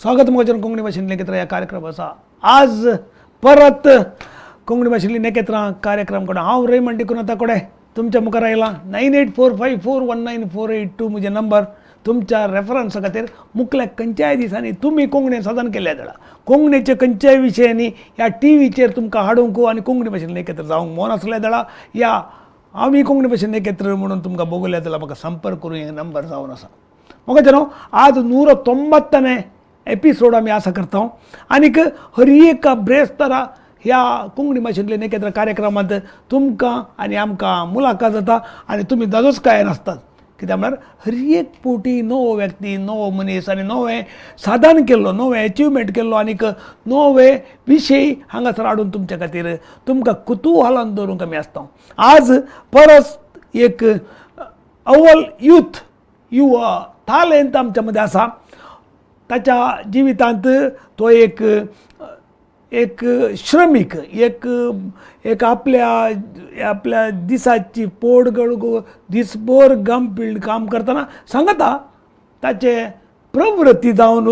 स्वागत मोचन कोंकणी भाषेंतली नेकेत्रा या कार्यक्रम असा आज परत कोंकणी भाषेंतली नेकेत्रा कार्यक्रम कडे हांव रेमंड डिकुन्हा ताकोडे तुमच्या मुखार आयला 9845419482 म्हजे नंबर तुमच्या रेफरन्सा खातीर मुखल्या खंयच्याय दिसांनी तुमी कोंकणी साधन केल्या जाल्यार कोंकणीचे खंयच्याय विशयांनी ह्या टीव्हीचेर तुमकां हाडूंक आनी कोंकणी भाशेंतली नेकेत्र जावंक मोन आसल्या जाल्यार या आमी कोंकणी भाशेंत नेकेत्र म्हणून तुमकां बोगल्या जाल्यार म्हाका संपर्क करूं हे नंबर जावन आसा म्हाका जाणो आज 190ने एपिसोड आमी आसा करता आनीक हर एक ब्रेस्तारा ह्या कोंकणी भाशेंतल्या नेकेत्र कार्यक्रमांत तुमकां आनी आमकां मुलाखत जाता आनी तुमी जाजोच कांय नासतात कित्याक म्हळ्यार हर एक फावटी नवो व्यक्ती नवो मनीस आनी नवें साधन केल्लो नवें अचिवमेंट केल्लो आनीक नवे विशय हांगासर हाडून तुमच्या खातीर तुमकां कुतुहलान दवरूंक आमी आसता आज परस एक अव्वल युवा टॅलेंट आमच्या मदें आसा ताच्या जिवितांत तो एक श्रमीक एक आपल्या दिसाची पोट दिसभर काम करतना सांगता ताचे प्रवृत्ती जावन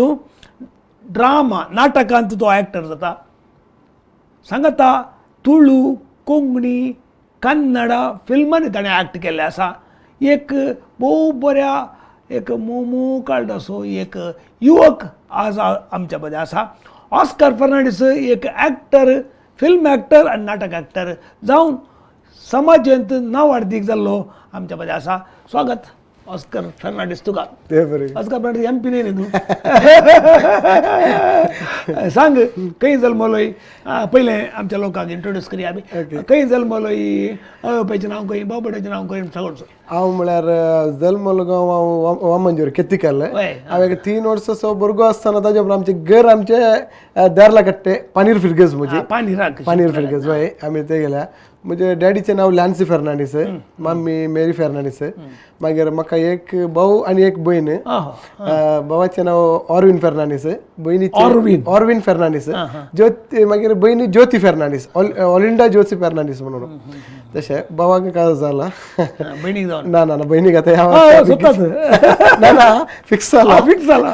ड्रामा नाटकांत तो एक्टर जाता सांगता तुळू कोंकणी कन्नडा फिल्मांनी ताणें एक्ट केल्लें आसा एक भोव बऱ्या एक मोमोकाल्ड असो एक युवक आज आमच्या मदें आसा ऑस्कर फर्नांडीस एक एक्टर फिल्म एक्टर आनी नाटक एक्टर जावन समाजांत नांवाडीक जाल्लो आमच्या मदें आसा स्वागत ऑस्कर फर्नांडीस तुका ऑस्कर फर्नांडीस एमपी न्ही न्ही तूं सांग खंय जल्मलोय पयलें आमच्या लोकांक इंट्रोड्यूस करया आमी खंय जल्मलोय आवयपाचें नांव खंय बाबड्याचें नांव खंय सांगून हांव म्हळ्यार जल्मलो गांव हांव वामंजूर केतिकल हांवें 3 वर्सां असो भुरगो आसतना ताजे उपरांत आमचें घर आमचे दारला कट्टे पानीर फिरगेज म्हजी पानीर फिरगेज हय आमी ते गेल्या म्हजे डॅडीचें नांव लॅन्सी फर्नांडीस मम्मी मेरी फर्नांडीस मागीर म्हाका एक भाऊ आनी एक भयण भावाचें नांव ऑरविन फर्नांडीस भयणीचें ऑरविन फर्नांडीस ज्योती मागीर भयणी ज्योती फर्नांडीस ऑलिंडा ज्योती फर्नांडीस म्हणून तशें भावाक काय जाला भयणीक जावन ना भयणीक आतां ह्या वर्सा ना फिक्स जाला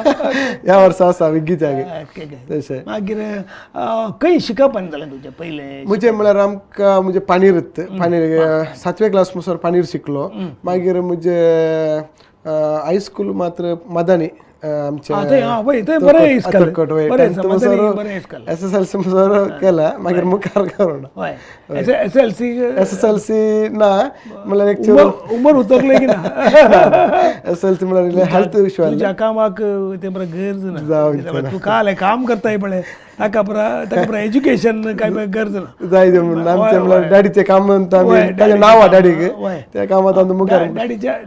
ह्या वर्सा आसा विग्गीच्यागे तशें मागीर खंय शिकप आनी जालें तुजें पयलें म्हजें म्हळ्यार आमकां म्हजें पानीर 7वे क्लास म्हणसर पानीर शिकलो मागीर म्हजे हायस्कूल मात्र मदानी SSLC केला मागीर मुखार करून SSLC ना म्हळ्यार उमर उतरले की ना SSLC म्हळ्यार हेल्थ इश्यू तुज्या कामाक ते बरें गरज ना तूं काल काम करताय बळे ताका बरं एज्युकेशन काय गरज ना जाय म्हणून आमचें म्हळ्यार डॅडीचें काम ताजें नांव आहा डॅडीक त्या कामांत आमी मुखार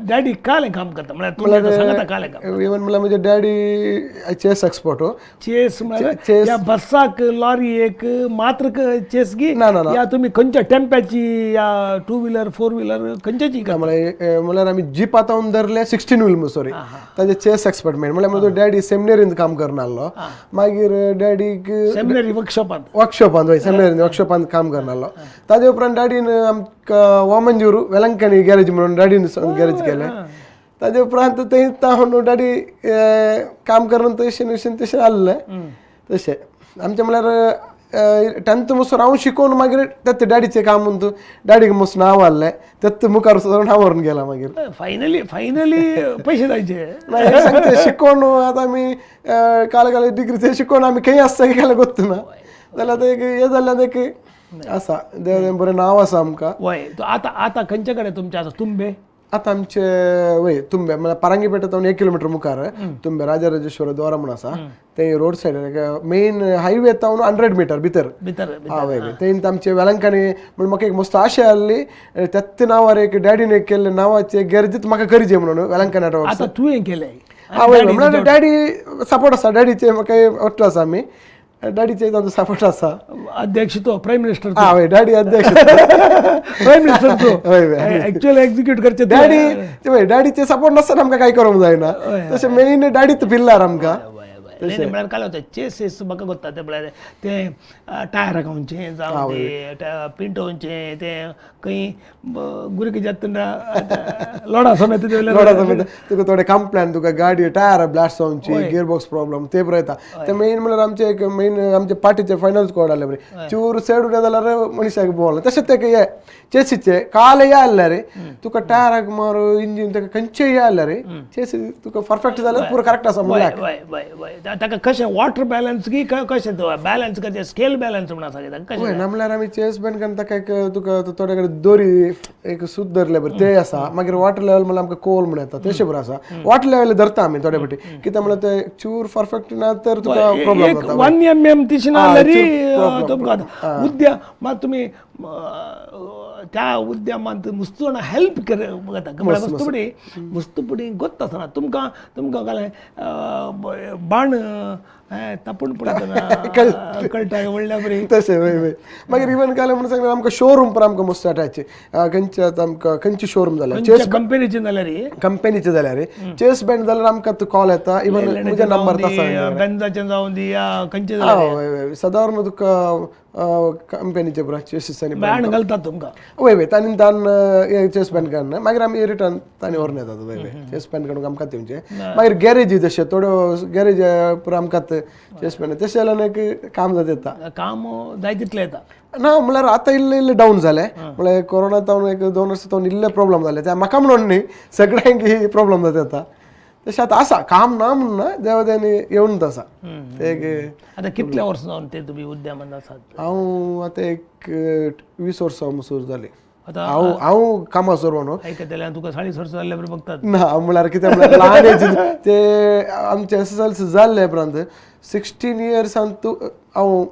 डॅडी कालें काम करता म्हळ्यार सांगता कालें काम इवन म्हळ्यार म्हजे डॅडी चेस एक्सपर्ट चेस म्हळ्यार या बसाक लॉरीक मात्र चेस गी या तुमी खंयच्या टेम्प्याची या 2 व्हिलर 4 व्हिलर खंयच्याची का म्हळ्यार आमी जीप आतां धरले 16 व्हील सॉरी ताजे चेस एक्सपर्ट मेन म्हळ्यार म्हजो डॅडी सेमिनेरींत काम करनासलो मागीर डॅडीक सेमिनरी वर्कशॉपांत वर्कशॉपांत काम करनासलो ताजे उपरांत डॅडीन आमकां वामंजूर वेलंकनी गॅरेज म्हणून डॅडीन गॅरेज केलें ताजे उपरांत थंय तावन डॅडी काम करून तशें आसलें तशें आमचें म्हळ्यार 10th म्हणसर हांव शिकोवन मागीर तें डॅडीचें काम म्हणून डॅडीक मस्त नांव हाडलें तें मुखार सरून हांव व्हरून गेला मागीर फायनली पयशे जायचे शिकोवन आतां आमी काले डिग्री शिकोवन आमी खंय आसता की केलें गोत्त ना जाल्यार आतां एक हें जाल्यार एक आसा बरें नांव आसा आमकां वय आतां खंयचे कडेन तुमचें आसा तुंबे आतां आमचे वय तुंबे म्हळ्यार पारांगीपेटांत 1 किलोमिटर मुखार तुंबे राजराजेश्वर द्वारा म्हणून आसा ते रोड सायडीन मेन हायवे तावन 100 मीटर भितर वय थंय आमचे वेलंकनी म्हणून म्हाका एक मस्त आशा आहली तेच नांवार एक डॅडीन एक केल्लें नांवाचें गॅरेजीत म्हाका करचें म्हणून वेलंकनी आतां तुवें केलें वय म्हळ्यार डॅडी सपोर्ट आसा डॅडीचे म्हाका वाटलो आसा आमी डॅडीचे ताजो सपोर्ट आसा अध्यक्ष तो प्रायम मिनिस्टर वय डॅडी अध्यक्ष प्रायम मिनिस्टर तो एक्चुअल एक्झिक्यूट करचे डॅडी वय डॅडीचे सपोर्ट नासतना आमकां कांय करूंक जायना तशें मेन डॅडीच पिल्लार आमकां नाही म्हळ्यार काय होता चेसीस म्हाका कोत्ता ते म्हळ्यार ते टायर खावचे जावं ते पिंटोवचे ते खंय गुरकी जातना लोडा समेत लोडा समेत तुका थोडे कंप्लेंट तुका गाडी टायर ब्लास्ट जावची गियर बॉक्स प्रॉब्लम ते बरयता ते मेन म्हळ्यार आमचे एक मेन आमचे पार्टीचे फायनान्स कोड आले बरे चूर सेड उडे जाल्यार मनशाक बोल तशें ते ये चेसीचे काल ये आसले रे तुका टायराक मारू इंजीन ताका खंयचे ये आसले रे चेसी तुका परफेक्ट जाल्यार पुरो करेक्ट आसा म्हळ्यार ताका कशें वॉटर बॅलन्स की कशें बॅलन्स कशें स्केल बॅलन्स म्हण आसा कशें ना म्हळ्यार आमी चेस बॅन करता ताका एक तुका थोडे कडेन दोरी एक सूत धरले बरें ते आसा मागीर वॉटर लेवल म्हळ्यार आमकां कोल म्हण येता तशें बरें आसा वॉटर लेवल धरता आमी थोडे फाटी कित्याक म्हळ्यार ते चूर परफेक्ट ना तर तुका प्रॉब्लेम जाता 1 mm तिशी ना जाल्यार तुमकां उद्या मात तुमी त्या उद्यमांत मुस्तोडा हेल्प करता मुस्तुपडी गोत्त आसना तुमकां तुमकां काय बाण तापून पडटा कळटा व्हडल्या बरी तशें वय वय मागीर इवन काले म्हणून सांगल्यार आमकां शोरूम पण आमकां मस्त अटॅच खंयचे आमकां खंयचे शोरूम जाल्यार चेस कंपनीचे जाल्यार कंपनीचे जाल्यार चेस बँड जाल्यार आमकां कॉल येता इवन म्हजे नंबर आसा बेंजाचे जावन दी या खंयचे जाल्यार सादारण तुका कंपनीचे बरो चेसीस आनी बँड घालतात तुमकां वय वय तांणी चेस बँड काडना मागीर आमी रिटर्न तांणी व्हरून येतात वय वय चेस बँड काडूंक आमकां तेंचे मागीर गॅरेजी जशे थोड्यो गॅरेज पुरो आमकां चेस बँड तशें जाल्यार एक काम जाता येता काम जाय तितलें येता ना म्हळ्यार आतां इल्लें इल्लें डावन जालें म्हळ्यार कोरोना जावन एक 2 वर्सां जावन इल्ले प्रॉब्लेम जाले ते म्हाका म्हणून न्ही सगळ्यांक ही प्रॉब्लेम जाता येता तशें आतां आसा काम ना म्हणून ना देवा देवानी येवनच आसा ते आतां कितल्या वर्सां जावन ते तुमी उद्यमांत आसात हांव आतां एक 20 वर्सां मसूर जाली हांव कामा सोडून आयकतले तुका 40 वर्सां जाल्ले बरें बघतात ना म्हळ्यार कितें म्हळ्यार ल्हान एज ते आमचे SSLC जाल्ले उपरांत 16 इयर्सान हांव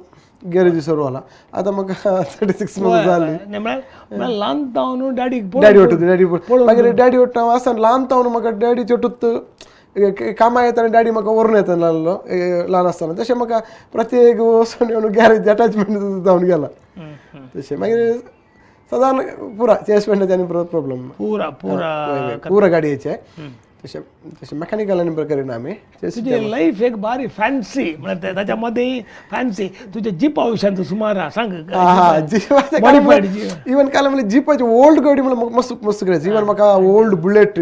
गॅरेजी सोडवाला आतां म्हाका 36 मंथ जाली म्हळ्यार ल्हान तावन डॅडी डॅडी मागीर डॅडी ओडटा आसतना ल्हान तावन म्हाका डॅडी चेटूत कामां येता आनी डॅडी म्हाका व्हरून येता लागलो ल्हान आसतना तशें म्हाका प्रत्येक वचून येवन गॅरेज अटॅचमेंट जावन गेला तशें मागीर सादारण पुरा चेस बँडाचे प्रॉब्लेम पुरा गाडयेचे तशें तशें मेकॅनिकल आनी करिना आमी तुजें लायफ एक बारी फॅन्सी म्हळ्यार ताच्या मदें फॅन्सी तुज्या जिपा विशयान सुमार सांग इवन काल म्हळ्यार जिपाची ओल्ड गाडी म्हळ्यार मस्त मस्त करायची इवन म्हाका ओल्ड बुलेट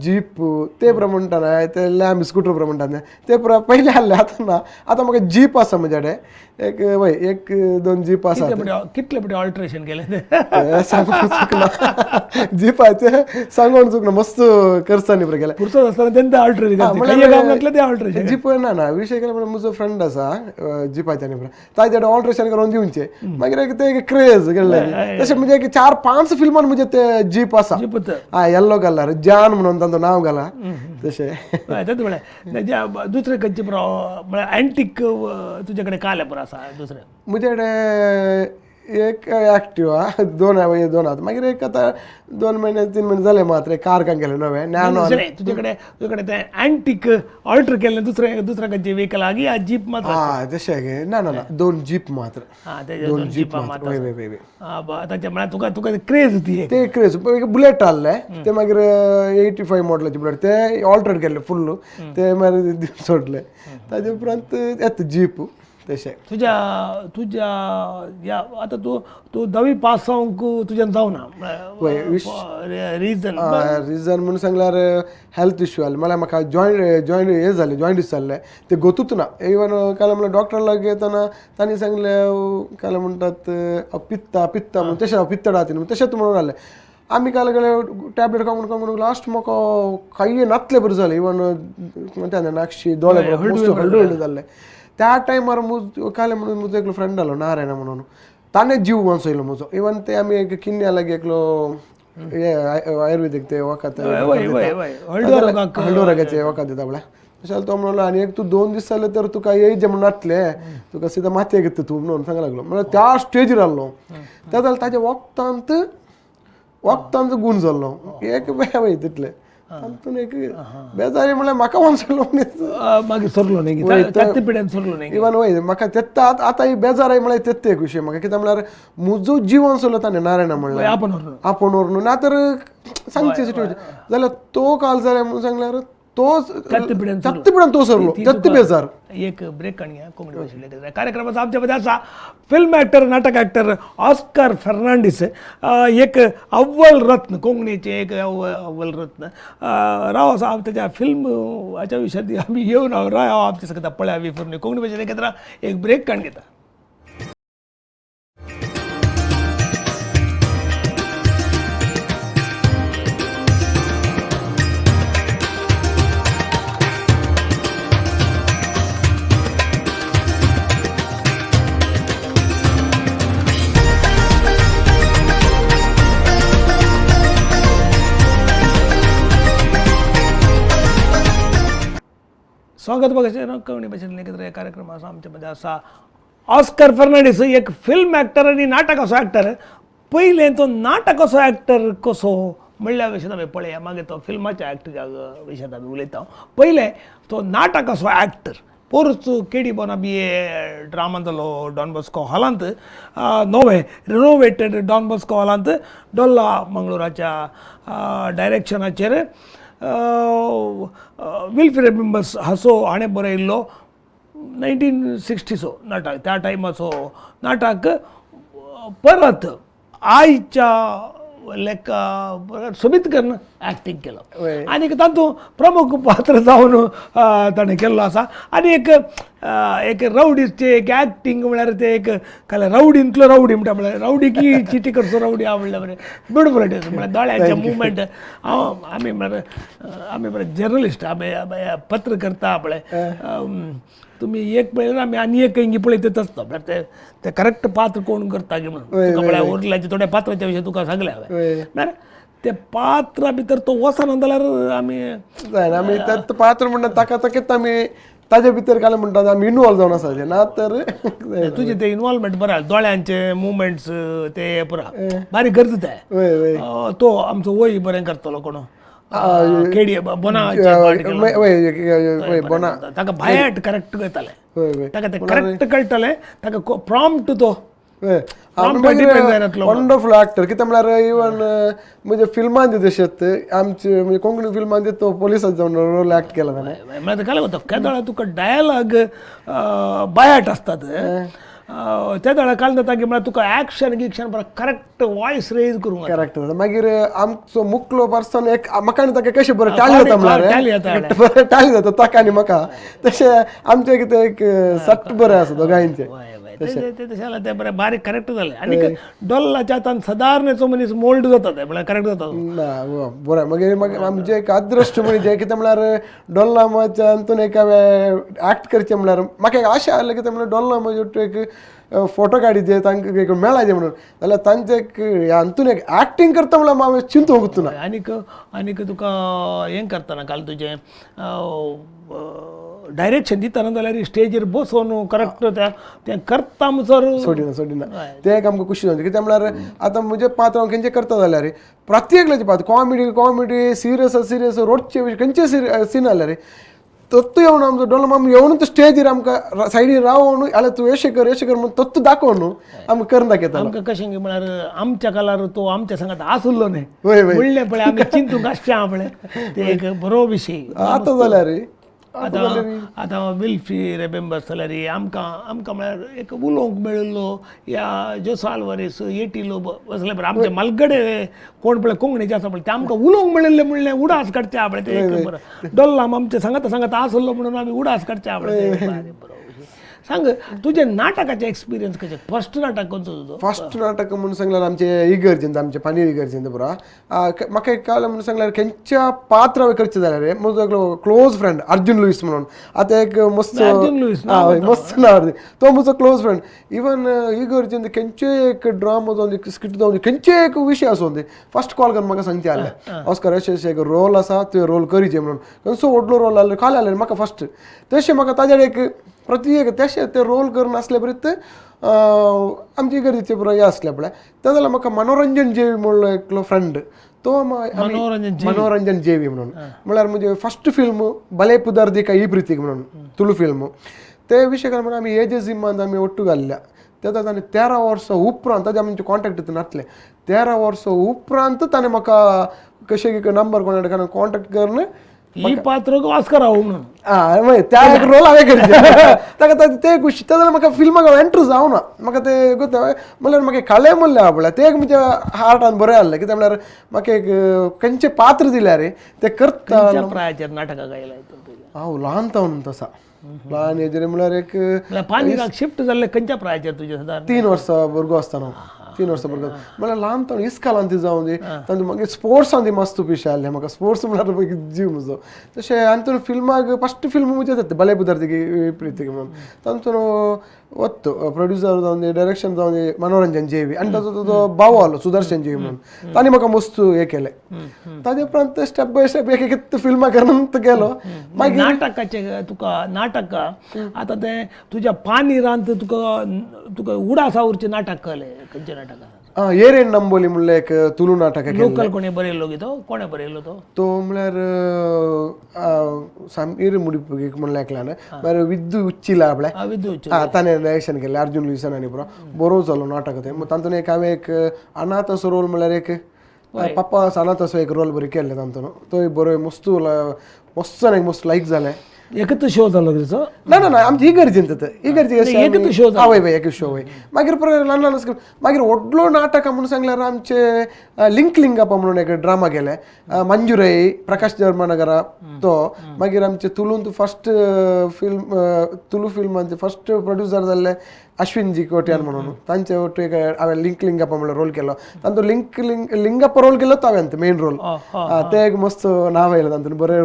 जीप ते पुरो म्हणटा ते लॅम्ब स्कूटर पुरो म्हणटा ते पुरो पयलीं आहले आतां ना आतां म्हाका जीप आसा म्हजे कडेन एक वय 1-2 जीप आसा कितले पटी ऑल्ट्रेशन केलें जिपाचे सांगून चुकना मस्त करसानी बरें केलें पुरसत आसतना तेंता ऑल्ट्रेशन जीप ना विशय केला म्हळ्यार म्हजो फ्रेंड आसा जिपाच्या न्ही ताजे कडेन ऑल्ट्रेशन करून दिवचे मागीर एक ते क्रेज केल्ले तशें म्हणजे 4-5 फिल्मान म्हणजे ते जीप आसा हय येल्लो कलर जान म्हणून तांचो नांव घाला तशें दुसरे खंयचे म्हळ्यार एंटीक तुजे कडेन काले पुरो आसा दुसरे म्हजे कडेन एक एक्टिवा 2 आहात मागीर एक आतां 2 महिने 3 महिने जाले मात्र कार कांय केलें नवें नॅनो तुजे कडेन ते एंटीक ऑल्टर केल्लें दुसरें खंयचे व्हेकल आगी आ जीप मात्र तशें ना 2 जीप मात्र 2 जीप मात्र वय वय वय ताचे म्हळ्यार तुका क्रेज ते क्रेज बुलेट आहले ते मागीर 85 मॉडलाचे बुलेट ते ऑल्टर केल्ले फुल्ल ते मागीर सोडले ताजे उपरांत येता जीप तशें तुज्या आतां तूं 10वी पास जावंक तुज्यान जावना रिजन म्हणून सांगल्यार हेल्थ इश्यू आले म्हळ्यार म्हाका जॉयंट हे जाले जॉयंटीस जाल्ले ते गोतूच ना इवन काल म्हळ्यार डॉक्टर लागीं येतना तांणी सांगलें काल म्हणटात पित्त म्हणून तशें पित्तडाती म्हणून तशेंच म्हणून जालें आमी काल गेले टॅबलेट खावून लास्ट म्हाका काही नातले बरें जालें इवन म्हणटा नाकशी दोळे हळडू जाल्ले त्या टायमार काल म्हणून म्हजो एकलो फ्रेंड आलो नारायण म्हणून ताणें जीव वाचयलो म्हजो इवन ते आमी एक किन्या लागीं एकलो हे आयुर्वेदीक ते वखद हळडुरागाचे वखद दिता म्हळ्यार तशें तो म्हणलो आनी एक तूं 2 दीस जाले तर तुका येयजे म्हणून नातले तुका सिधा मातयेक येता तूं म्हणून सांगूंक लागलो म्हळ्यार त्या स्टेजीर आहलो त्या जाल्यार ताच्या वखदांत गुण जाल्लो एक वय तितले तातूंत एक बेजारी म्हळ्यार म्हाका वाचलो मागीर सरलो न्ही पिड्यान सरलो न्ही इवन वय म्हाका तेत्ता आतां ही बेजार आय म्हळ्यार तेत्ते एक विशय म्हाका कित्याक म्हळ्यार म्हजो जीव वाचलो ताणें नारायण म्हळ्यार आपण व्हरून ना तर सांगचे सिट्युएशन जाल्यार तो काल जाल्यार म्हणून सांगल्यार तो छत्तीपिढ्यान तो सरलो 33,000 एक ब्रेक काढूया कोंकणी भाषेला कार्यक्रमाचा आमच्यामध्ये असा फिल्म ॲक्टर नाटक ॲक्टर ऑस्कर फर्नांडिस एक अव्वल रत्न कोंकणीचे एक अव्वल रत्न राव साहेब त्याच्या फिल्मच्या विषयात आम्ही येऊन राव आमच्या सगळ्या पळ्यावी फिरून कोंकणी भाषेला एकत्र एक ब्रेक काढून घेता. स्वागत बघायचं कोंकणी भाषेला एकत्र या कार्यक्रमाचा आमच्यामध्ये असा ऑस्कर फर्नांडिस एक फिल्म ॲक्टर आणि नाटक असो ॲक्टर पहिले तो नाटक असो ॲक्टर कसो म्हणल्या विशयात आम्ही पळया मागे तो फिल्माच्या ॲक्टरच्या विशयात आम्ही उलयता. पहिले तो नाटक असो ॲक्टर पोरूच केडी बोना बी ए ड्रामांतलो डॉन बॉस्को हॉलांत नवे रिनोवेटेड डॉन बॉस्को हॉलांत डॉल्ला मंगळुराच्या डायरेक्शनाचेर विल्फ रेमेंबर्स हासो हाणें बरयल्लो 1960 नाटक त्या टायमाचो नाटक परत आयच्या लेका सोबीत करून ॲक्टिंग केलं आणि तातूंत प्रमुख पात्र जावन ताणें केल्लो आसा आणि एक रावडीचे एक ॲक्टिंग म्हळ्यार ते एक काय रावडींतलो रावडी म्हणटा म्हळ्यार रावडी की चिटी करचो रावडी हांव म्हणल्यार बरें ब्युटिफूल इट इज म्हळ्यार दोळ्यांचे मुवमेंट आमी म्हळ्यार जर्नलिस्ट आमी पत्रकर्ता पळय तुम्ही एक पळयल्यार आमी आनी एक हिंगी पळयतच आसता म्हळ्यार ते करेक्ट पात्र कोण करता गे म्हणून तुका म्हळ्यार उरल्याचे थोड्या पात्राच्या विशयी तुका सांगलें हांवें म्हळ्यार ते पात्रा भितर तो वचना जाल्यार आमी पात्र म्हणटा ताका ताका आमी ताजे भितर काय म्हणतात आमी इनवॉल्व जावन आसा ना तर तुझे ते इन्वॉल्वमेंट बरं दोळ्यांचे मुवमेंट्स ते पुरा बारीक गरजेचं आहे. तो आमचो वय बरें करतलो कोण केडी बोना ताका भायट करेक्ट कळटालें ताका ते करेक्ट कळटालें ताका प्रॉम्प्ट तो वंडरफूल ॲक्टर कित्याक म्हळ्यार इवन म्हणजे फिल्मान जशें आमचे म्हणजे कोंकणी फिल्मान तो पोलिसांत जावन रोल ॲक्ट केला ताणें म्हळ्यार काय वता केदोळा तुका डायलॉग बायट आसतात त्या दळा काल जाता की म्हळ्यार तुका ॲक्शन गिक्शन बरो करेक्ट वॉयस रेज करूंक करेक्ट मागीर आमचो मुखलो पर्सन एक म्हाका आनी ताका कशें बरें टाळी जाता म्हळ्यार टाळी जाता ताका आनी म्हाका तशें आमचें कितें एक सट्ट बरें आसा दोगांयचें तशें ते बरें बारीक करेक्ट जालें आनी डॉल्लाच्या हातान सदारणेचो मनीस मोल्ड जाता ते म्हळ्यार करेक्ट जाता ना बरें मागीर आमचें एक अदृश्ट म्हणजे कितें म्हळ्यार डॉल्ला माच्या हातून एक हांवें ॲक्ट करचें म्हळ्यार म्हाका एक आशा आसली कितें म्हळ्यार डॉल्ला म्हणजे एक फोटो काडीचे तांकां एक मेळाचे म्हणून जाल्यार तांचे एक हातून एक ॲक्टिंग करता म्हळ्यार हांव चिंतूंक वचना आनीक तुका हें करतना काल तुजें डायरेक्शन दितना जाल्यार स्टेजीर बसोन करेक्ट तें करता म्हणसर सोडिना ते एक आमकां खुशी जाता कित्याक म्हळ्यार आतां म्हजे पात्र हांव खंयचें करता जाल्यार प्रत्येकल्याचे पात्र कॉमेडी सिरियस रोडचे खंयचे सीन जाल्यार तत्तू येवन आमचो डॉल आमी येवन तो स्टेजीर आमकां सायडीन रावन जाल्यार तूं अशें कर म्हणून तत्तू दाखोव न्हू आमकां करून दाखयता आमकां कशें गे म्हळ्यार आमच्या कालार तो आमच्या सांगात आसुल्लो न्ही म्हणलें पळय आमी चिंतूंक आसचें आहा पळय ते एक बरो विशय आतां जाल्यार आतां विल्फी रेमेंबर्स जाल्यार आमकां म्हळ्यार एक उलोवंक मेळिल्लो या जोस आल्वारेस येटिलो बसले पळय आमचे मलगडे कोण पळय कोंकणीचे आसा पळय ते आमकां उलोवंक मेळिल्ले म्हणलें उडास काडचे आहा पळय ते एक बरो डॉल्ला आमचे सांगता आसलो म्हणून आमी उडास काडचे आहा पळय सांग तुझे नाटकाचे एक्सपिरियन्स कशें फर्स्ट नाटक खंयचो तुजो फर्स्ट नाटक म्हणून सांगल्यार आमचे इगर्जेंत आमचे पानीर इगर्जेंत बरो म्हाका एक काल म्हणून सांगल्यार खंयच्या पात्र हांवें करचें जाल्यार म्हजो क्लोज फ्रेंड अर्जुन लुईस म्हणून आतां एक मस्त मस्त नांव तो म्हजो क्लोज फ्रेंड इवन इगर्जेंत खंयचे एक ड्रामा जावन स्क्रिप्ट जावन खंयचे एक विशय आसूं फर्स्ट कॉल करून म्हाका सांगचे आसलें ऑस्कर अशें एक रोल आसा तुवें रोल करीचे म्हणून खंयचो व्हडलो रोल आसलो काल आसलें म्हाका फर्स्ट तशें म्हाका ताजेर एक प्रत्येक तशें ते रोल करून आसले बरें आमचे गरजेचे बरो हे आसले पळय ते जाल्यार म्हाका मनोरंजन जेवी म्हणलो एकलो फ्रेंड तो मनोरंजन जेवी म्हणून म्हळ्यार म्हणजे फर्स्ट फिल्म भले पुदर दिका ही प्रितीक म्हणून तुळू फिल्म ते विशय कारण म्हणून आमी एजे जिमांत आमी ओट्टू घाल्ल्या तेन्ना ताणें 13 वर्सां उपरांत ताजे आमचे कॉन्टॅक्ट हितून नासले 13 वर्सां उपरांत ताणें म्हाका कशें नंबर कॉन्टॅक्ट करून कॉन्टॅक्ट करून ही पात्र ऑस्कर हांव म्हणून मागीर त्या एक रोल हांवें करचे ताका ते खुशी जाल्यार म्हाका फिल्माक एंटर जावना म्हाका ते गोत म्हणल्यार म्हाका कळे म्हणलें आपल्या ते एक म्हज्या हार्टान बरें आहलें कित्याक म्हणल्यार म्हाका एक खंयचें पात्र दिल्यार ते करता प्रायाचेर नाटकां गायलाय हांव ल्हान तावन तसा ल्हान एजर म्हणल्यार एक पानीराक शिफ्ट जाल्ले खंयच्या प्रायाचेर तुजे सादारण 3 वर्सां भुरगो आसतना 3 वर्सां भुरगो म्हणल्यार ल्हान तावन इस्कालान ती जावं दी तातूंत मागीर स्पोर्ट्सान ती मस्त पिशे आहले म्हाका स्पोर्ट्स म्हणल्यार जीव म्हजो तशें आनी फिल्माक फस्ट फिल्म म्हजें बले पुदार तिगे प्रितीक म्हणून तातूंत वत्तो प्रोड्युसर जावन दी डायरेक्शन जावन दी मनोरंजन जेवी आनी ताचो तो भाव आहलो सुदर्शन जेवी म्हणून तांणी म्हाका मस्त हें केलें ताजे उपरांत स्टेप बाय स्टेप एक एक फिल्मां करत गेलो मागीर नाटकाचे तुका नाटक आतां ते तुज्या पानीरांत तुका उडासावरचें नाटक कळ्ळें खंयचें नाटक येरेन नंबोली म्हणलें एक तुलू नाटक लोकल कोणे बरयल्लो गी तो कोणे बरयल्लो तो म्हणल्यार सामीर मुडीक म्हणलें एकल्यान मागीर विद्दू उच्चिला आपल्या विद्दू ताणें डायरेक्शन केलें अर्जुन लुईसन आनी पुरो बरो जालो नाटक तें तातूंत एक हांवें एक अनाथ असो रोल म्हणल्यार एक पप्पा अनाथ असो एक रोल बरें केल्लें तातूंत तोय बरो मस्त मस्त लायक जालें एकच शो जालो तेचो ना ना ना आमची इगर्जेंत एकच शो वय वय एक शो वय मागीर परत ल्हान ल्हान मागीर व्हडलो नाटक म्हणून सांगल्यार आमचे लिंक लिंगापा म्हणून एक ड्रामा गेले मंजुराई प्रकाश जर्मानगरा तो मागीर आमचे तुलून फस्ट फिल्म तुलू फिल्मांचे फस्ट प्रोड्युसर जाल्ले अश्विनजी कोट्यान म्हणून तांचे एक हांवें लिंक लिंगापा म्हणून रोल केलो तांचो लिंक लिंगापा रोल केलो तो हांवें मेन रोल ते एक मस्त नाव आयलें तातूंत बरें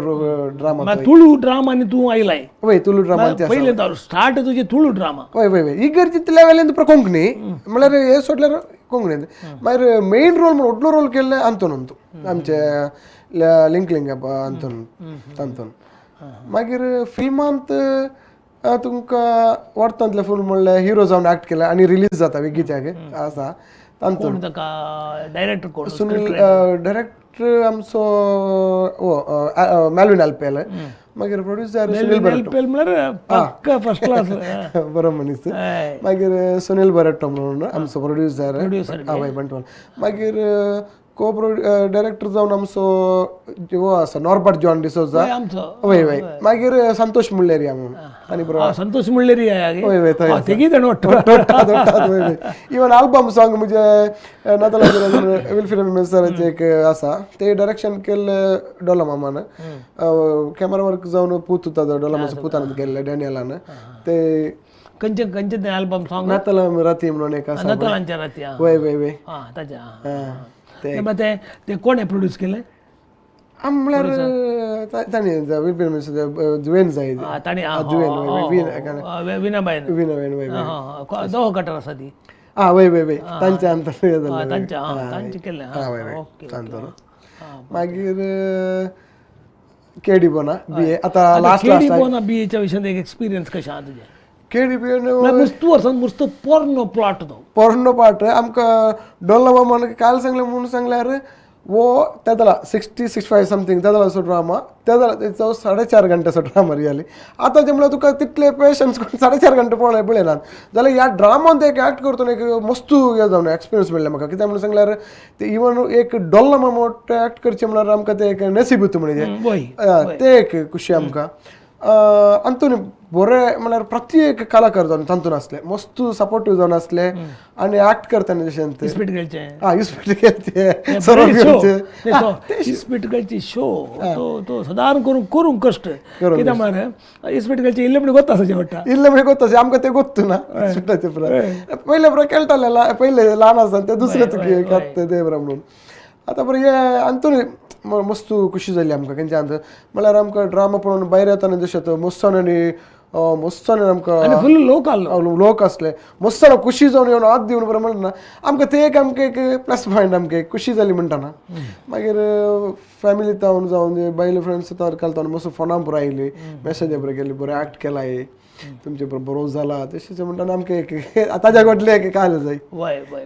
ड्रामा तुळू ड्रामा आनी तूं आयलाय वय तुलू ड्रामा पयले स्टार्ट तुजे तुळू ड्रामा वय वय वय इगर्जीत लेवलेंत कोंकणी म्हणल्यार हे सोडल्यार कोंकणींत मागीर मेन रोल म्हणून व्हडलो रोल केल्ले अंतोनंतू आमचे लिंक लिंगापा अंतोन तांतून मागीर फिल्मांत तुमकां वर्तांतले फूल म्हणल्यार हिरो जावन एक्ट केला आनी रिलीज जाता विकीच्याक आसा तांतून डायरेक्टर कोण सुनील डायरेक्टर आमचो मेल्विन एल्पेल मागीर प्रोड्युसर सुनील एल्पेल म्हळ्यार पक्का फर्स्ट क्लास बरो मनीस मागीर सुनील बरेट्टो म्हणून आमचो प्रोड्युसर हय बंटवाल मागीर को डायरेक्टर जावन आमचो वो आसा नॉर्बर्ट जॉन डिसोजा वय वय मागीर संतोष मुल्लेरिया म्हणून आनी बरो संतोष मुल्लेरिया वय वय थंय तेगी जाण वय वय इवन आल्बम सॉंग म्हणजे नातालांचेर विल्फ्रेड मेसराचें एक आसा ते डायरेक्शन केल्लें डॉला मामान कॅमेरा वर्क जावन पूत ताजो डॉला मामाचो पुतान केल्लें डॅनियलान ते खंयचे आल्बम सॉंग नाताला राती म्हणून एक आसा नातालांच्या राती वय वय वय ताच्या ते कोणे प्रोड्यूस केले म्हणल्यार ताणी विल्फ्रेड मेसर जुवेन जाय विनाबाईन दोहो कटर आसा ती वय वय वय तांच्या अंतर तांचे केल्ले मागीर केडी बोना बीए आतां लास्ट केडी बोना बीएच्या विशयान एक एक्सपिरियन्स कशें आहा तुजें केडी तूं वर्सान मस्त पोर्नो प्लॉट तो पोर्नो पार्ट आमकां डॉला मामान काल सांगलें म्हणून सांगल्यार वो तेदला 60-65 समथींग तेदला असो ड्रामा तेदला तेचो 4.5 घंट्याचो ड्रामा रियली आतां जे म्हणल्यार तुका तितले पेशन्स 4.5 घंटे पळयनात जाल्यार ह्या ड्रामान एक एक्ट करतना एक मस्त हे जावन एक्सपिरियन्स मेळ्ळें म्हाका कित्याक म्हणून सांगल्यार ते इवन एक डॉला मामोट एक्ट करचें म्हणल्यार आमकां ते एक नसीब म्हणजे ते एक खुशी आमकां अंतून बरें म्हणल्यार प्रत्येक कलाकार जावन तांतून आसले मस्त सपोर्टीव जावन आसले आनी एक्ट करतना जशें इस्पिटकलचे शो तो सादारण करूंक कश्ट कित्याक म्हळ्यार इस्पिटकलचे इल्ले म्हणून गोत्ता शेवटा इल्ले म्हणून गोत्ता आमकां ते गोत्तू ना इस्पिटाचे पयले बरो खेळटाले पयले ल्हान आसतना ते दुसरे तुगे ते बरो म्हणून आतां बरें हे अंतून मस्त खुशी जाली आमकां खंयच्या म्हळ्यार आमकां ड्रामा पळोवन भायर येताना जशें तो मस्तान आमकां फुल लोक आसले मस्तान खुशी जावन येवन हात दिवन बरें म्हणटा ना आमकां ते एक आमकां एक प्लस पॉयंट आमकां खुशी जाली म्हणटाना मागीर फॅमिली जावन जावन बायले फ्रेंड्स घालता मस्त फोनां पुरो आयली मॅसेज बरें केली बरें एक्ट केलाय तुमचे बरो जाला तशें म्हणटाना आमकां एक ताज्या फाटलें एक काल जाय वय वय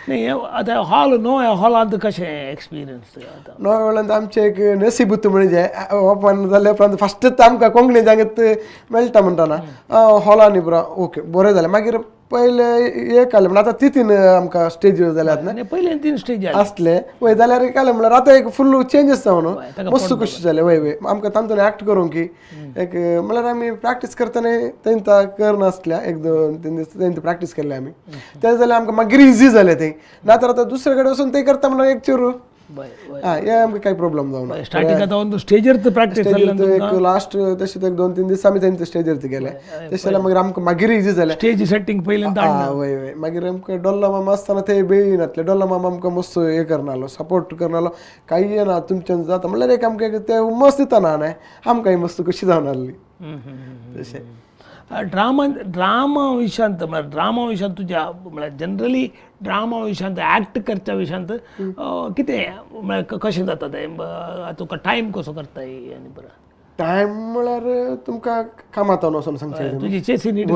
वय आतां हॉल नव्या हॉलांत कशें एक्सपिरियन्स नव्या हॉलांत आमचें एक नसीब म्हणजे ओपन जाले उपरांत फस्टच आमकां कोंकणी जागेत मेळटा म्हणटाना हॉलांनी बरो ओके बरें जालें मागीर पहिले एक आले म्हणून आता ती 3 आमकां स्टेजीर जाल्यात ना पहिले 3 स्टेज असले वय जाल्यार एक आले म्हणल्यार आता एक फुल्ल चेंजीस जावन मस्त खुशी जाले वय वय आमकां तातूंत एक्ट करूंक की एक म्हणल्यार आमी प्रॅक्टीस करतना तेंता करनासल्या 1-2-3 दीस तेंता प्रॅक्टीस केल्ले आमी ते जाल्यार आमकां मागीर इजी जालें तें नातर आतां दुसरे कडेन वचून ते करता म्हणल्यार एक चेरू हे आमकां कांय प्रॉब्लेम जावना स्टार्टिंग आतां ऑन स्टेजीर प्रॅक्टीस एक लास्ट तशें एक 2-3 दीस आमी तेंचे स्टेजीर गेले तशें जाल्यार मागीर आमकां मागीर इजी जालें स्टेज सेटिंग पयलें वय वय मागीर आमकां डॉल्ला मामा आसतना ते बेगीनातले डॉल्ला मामा आमकां मस्त हे करनालो सपोर्ट करनालो काही ना तुमच्यान जाता म्हणल्यार एक आमकां ते मस्त दितना न्हय आमकांय मस्त कशी जावन आसली तशें ड्रामा विशयांत म्हळ्यार ड्रामा विशयांत तुज्या म्हळ्यार जनरली ड्रामा विशयांत एक्ट करच्या विशयांत कितें म्हळ्यार कशें जाता तें तुका टायम कसो करताय आनी बरो टायम म्हळ्यार तुमकां कामात वचून सांगचें तुजी चेसी नीट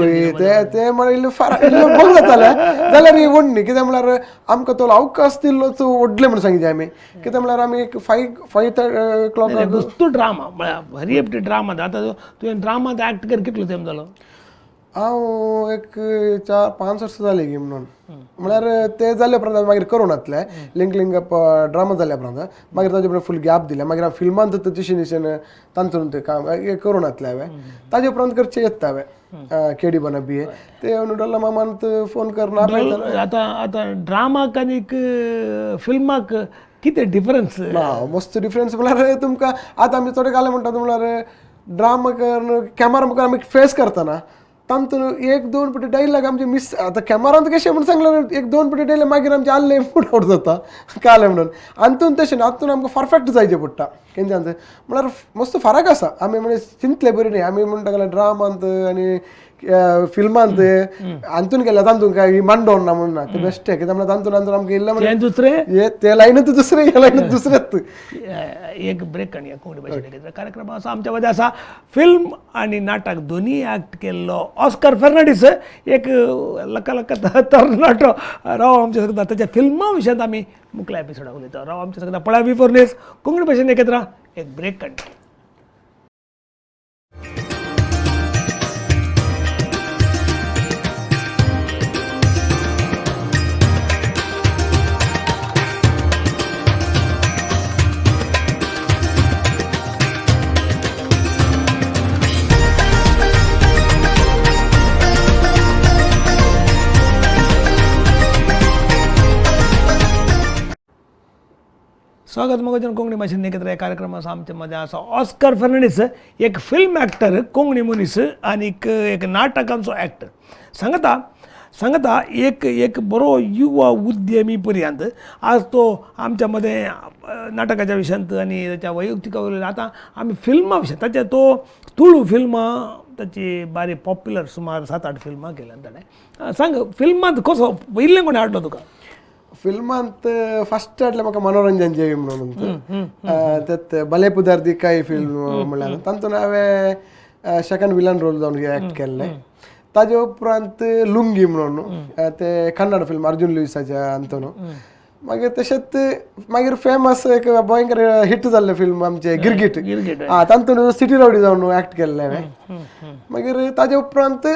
ते म्हळ्यार फार बग जाताले जाल्यार ही व्हडली कित्याक म्हळ्यार आमकां तो अवकाश दिल्लोच व्हडले म्हणून सांगितले आमी कित्याक म्हळ्यार आमी एक 5 o'clock तूं ड्रामा म्हळ्यार व्हरी एप्टी ड्रामा आतां तुवें ड्रामात एक्ट कर कितलो टायम जालो हांव एक 4-5 वर्सां जालीं गी म्हणून म्हळ्यार ते जाले उपरांत मागीर कोरोनांतले लिंक अप ड्रामा जाल्या उपरांत मागीर ताजे उपरांत फूल गॅप दिले मागीर हांव फिल्मांत तशी निशेन तांतून ते काम कोरोनांतले हांवें ताजे उपरांत करचें येता हांवें केडी बना बी ते डॉल्ला मामांत फोन करना आतां ड्रामाक आनीक फिल्माक कितें डिफरन्स ना मस्त डिफरन्स म्हळ्यार तुमकां आतां आमी थोडे घाले म्हणटात म्हळ्यार ड्रामा कॅमेरा मुखार आमी फेस करतना तांतून 1-2 फावटी डायलॉग आमचे मिस आतां कॅमेरांत कशें म्हणून सांगल्यार 1-2 फावटी डायलॉग मागीर आमचे आल्ले मूड आउट जाता काले म्हणून हातून तशें ना हातून आमकां परफेक्ट जायचें पडटा केन्नाच म्हळ्यार मस्त फरक आसा आमी म्हणजे चिंतले बरी न्ही आमी म्हणटा गेल्यार ड्रामांत आनी फिल्मांत हातून गेल्यार तांतून काय मांडोन ना म्हणून ना ते बेस्ट कित्याक म्हळ्यार तांतून आमकां इल्लें म्हणजे दुसरें ते लायनूच दुसरें हे लायनूच दुसरेंच एक ब्रेक काडया कोंकणी भाशेन कार्यक्रम आसा आमच्या मदें आसा फिल्म आनी नाटक दोनी एक्ट केल्लो ऑस्कर फेर्नांडीस एक लका तरणाटो राव आमच्या सगळ्या ताच्या फिल्मा विशयांत आमी मुखल्या एपिसोडाक उलयता राव आमच्या सगळ्या पळा बिफोर न्यूज कोंकणी भाशेन नेकेत्रा एक ब्रेक काडया स्वागत मगोजन कोंकणी भाशेन नेकेत्रा ह्या कार्यक्रमात आमच्या मदें आसा ऑस्कर फेर्नांडीस एक फिल्म एक्टर कोंकणी मनीस आनीक एक नाटकांचो एक्टर सांगता एक बरो युवा उद्यमी पर्यंत आज तो आमच्या मदें नाटकाच्या विशयांत आनी ताच्या वैयक्तीक आतां आमी फिल्मा विशयांत ताचे तो तुळू फिल्मां ताची बारी पॉप्युलर सुमार 7-8 फिल्मां केल्यात ताणें सांग फिल्मांत कसो पयलें कोणें हाडलो तुका फिल्मांत फस्ट हाडलें म्हाका मनोरंजन जेवी म्हणून त्यात भले पुदार काय फिल्म म्हणल्यार तातूंत हांवें सेकंड विलन रोल जावन एक्ट केल्लें ताजे उपरांत लुंगी म्हणून ते कन्नड फिल्म अर्जुन लुईसाच्या अंतून मागीर तशेंच मागीर फेमस एक भयंकर हिट जाल्लें फिल्म आमचें गिरगीट तातूंत सिटी रावडी जावन एक्ट केल्लें हांवें मागीर ताजे उपरांत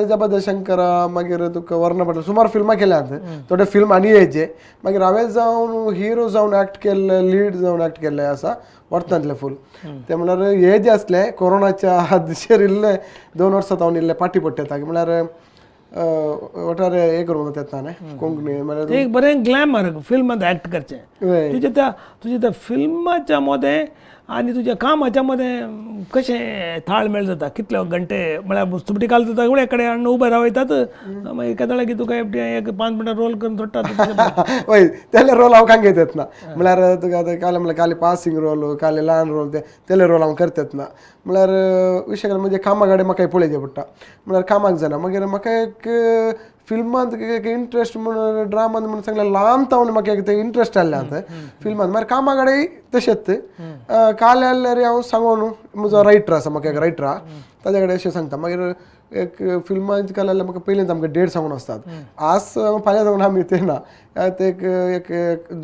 जबरदस्त शंकरा मागीर तुका वर्णा पटेल सुमार फिल्मां केल्यात थोडे फिल्म आनी येयचे मागीर हांवें जावन हिरो जावन एक्ट केल्ले लीड जावन एक्ट केल्ले आसा वर्तांतले फूल ते म्हळ्यार हे जे आसले कोरोनाच्या हादशेर इल्ले 2 वर्सां जावन इल्ले पाटी पडटा म्हळ्यार वटारे हे करूंक येता न्हय कोंकणी म्हळ्यार एक बरें ग्लॅमर फिल्मांत एक्ट करचें तुजे त्या फिल्माच्या मदें आनी तुज्या कामाच्या मदें कशें ताळमेळ जाता कितले घंटे म्हळ्यार सुबटी घालता सगळे कडेन हाडून उबे रावयतात मागीर केदळे की तुका एक 5 मिनटां रोल करून सोडटात हय तेले रोल हांव कांय घेतात ना म्हळ्यार तुका काले म्हळ्यार काले पासिंग रोल काले ल्हान रोल तेले रोल हांव करतात ना म्हळ्यार विशय म्हणजे कामा कडेन म्हाका पळोवचें पडटा म्हळ्यार कामाक जायना मागीर म्हाका एक फिल्मांत एक इंट्रस्ट म्हणून ड्रामांत म्हणून सांगल्यार ल्हान तावन म्हाका एक इंट्रस्ट आसलें आतां फिल्मांत म्हळ्यार कामा कडेन तशेंच काल आल्यार हांव सांगून म्हजो रायटर आसा म्हाका एक रायटर आहा ताजे कडेन अशें सांगता मागीर एक फिल्मांची काल आल्यार म्हाका पयलींच आमकां डेट सांगून आसतात आज फाल्यां सांगून आमी ते ना ते एक